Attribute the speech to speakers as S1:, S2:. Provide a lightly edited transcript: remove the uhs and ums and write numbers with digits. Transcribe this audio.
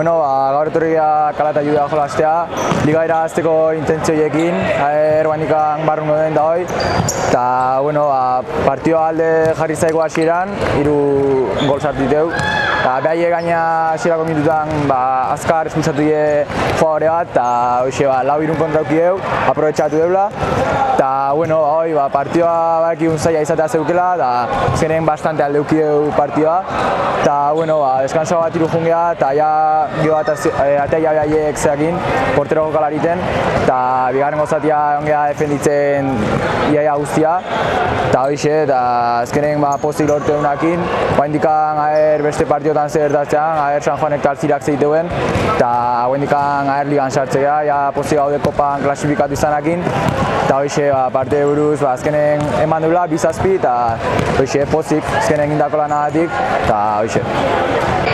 S1: bueno, gaur etorria kala eta judea jola hastea, liga irabazteko intentzioekin, erbainikan barrungo den da hoi, eta, bueno, partioa alde jarri zaigu hasieran, 3 gol sartu diteu, eta behaiek gaina hasierako minututan azkar espulsatu die jugadore bat, eta hoxe 4-3 kontra aukieu, aprobetxatu deula, eta, bueno, hoi, partioa bakigun zaila izatea zeukela, eta azkenen bastante alde aukieu partioa, eta, bueno, deskanso bat jungea, eta ja gio bat atea behaiek zeakin, portero jokalariten, eta bigarren gozatia ongea defenditzen iaia guztia, eta hoxe, eta azkenen pozik lortu egunakin, indikan beste partiotan zer gertatzean, San Juanek talzirak zeiteuen, eta indikan ligan sartzea, ja pozik gaude kopan klasifikatu izanakin, eta hoxe, parte buruz, azkenen eman duela, 2-7, eta hoxe, pozik, azkenen indako lanagatik, eta hoxe.